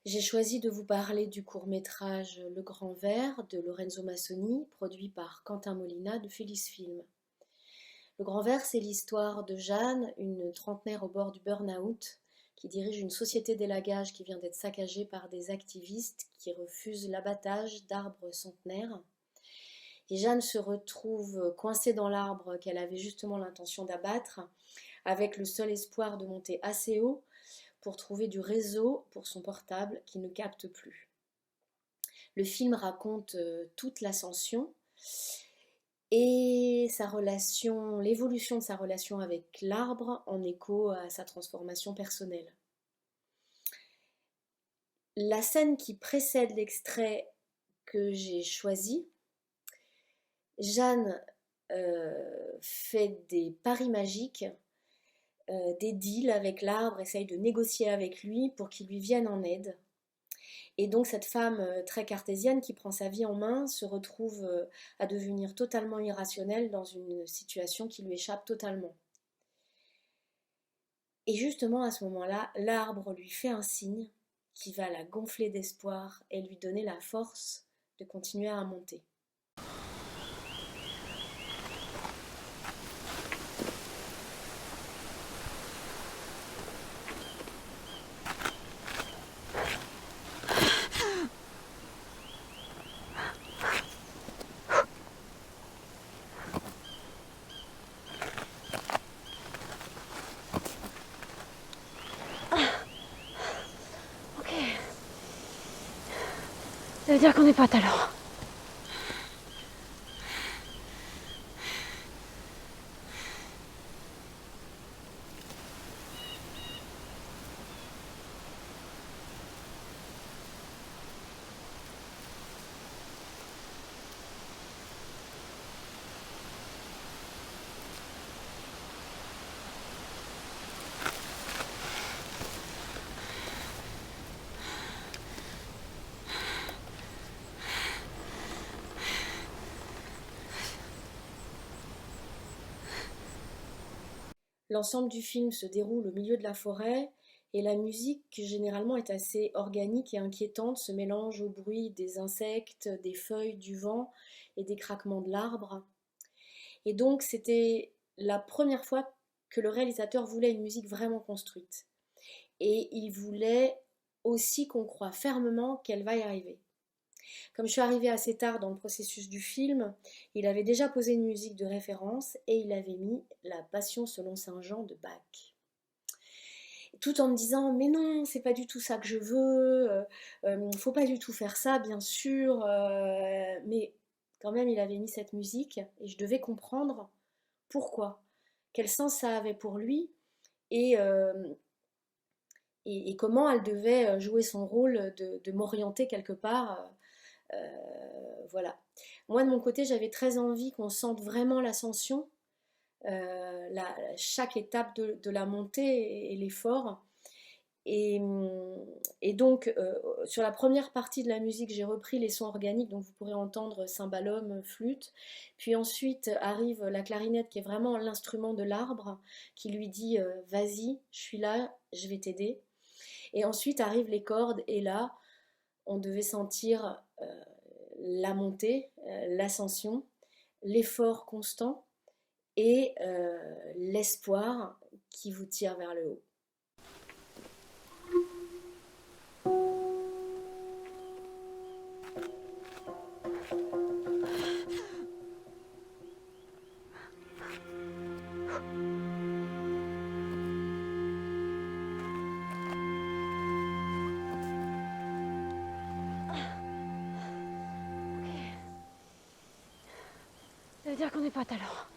J'ai choisi de vous parler du court-métrage Le Grand Vert de Lorenzo Massoni, produit par Quentin Molina de Felice Film. Le Grand Vert, c'est l'histoire de Jeanne, une trentenaire au bord du burn-out, qui dirige une société d'élagage qui vient d'être saccagée par des activistes qui refusent l'abattage d'arbres centenaires. Et Jeanne se retrouve coincée dans l'arbre qu'elle avait justement l'intention d'abattre, avec le seul espoir de monter assez haut pour trouver du réseau pour son portable qui ne capte plus. Le film raconte toute l'ascension et sa relation, l'évolution de sa relation avec l'arbre en écho à sa transformation personnelle. La scène qui précède l'extrait que j'ai choisi, Jeanne fait des paris magiques, des deals avec l'arbre, essaye de négocier avec lui pour qu'il lui vienne en aide. Et donc cette femme très cartésienne qui prend sa vie en main se retrouve à devenir totalement irrationnelle dans une situation qui lui échappe totalement. Et justement à ce moment-là, l'arbre lui fait un signe qui va la gonfler d'espoir et lui donner la force de continuer à monter. Ça veut dire qu'on est potes alors. L'ensemble du film se déroule au milieu de la forêt et la musique, qui généralement est assez organique et inquiétante, se mélange au bruit des insectes, des feuilles, du vent et des craquements de l'arbre. Et donc c'était la première fois que le réalisateur voulait une musique vraiment construite. Et il voulait aussi qu'on croie fermement qu'elle va y arriver. Comme je suis arrivée assez tard dans le processus du film, il avait déjà posé une musique de référence et il avait mis La Passion selon Saint Jean de Bach. Tout en me disant mais non, c'est pas du tout ça que je veux, faut pas du tout faire ça bien sûr, mais quand même il avait mis cette musique et je devais comprendre pourquoi, quel sens ça avait pour lui et, et comment elle devait jouer son rôle de m'orienter quelque part. Voilà. Moi, de mon côté, j'avais très envie qu'on sente vraiment l'ascension, chaque étape de la montée et l'effort. Et, et donc, sur la première partie de la musique, j'ai repris les sons organiques, donc vous pourrez entendre cymbalum, flûte. Puis ensuite arrive la clarinette, qui est vraiment l'instrument de l'arbre, qui lui dit vas-y, je suis là, je vais t'aider. Et ensuite arrivent les cordes, et là, on devait sentir la montée, l'ascension, l'effort constant et l'espoir qui vous tire vers le haut. Ça veut dire qu'on est potes alors.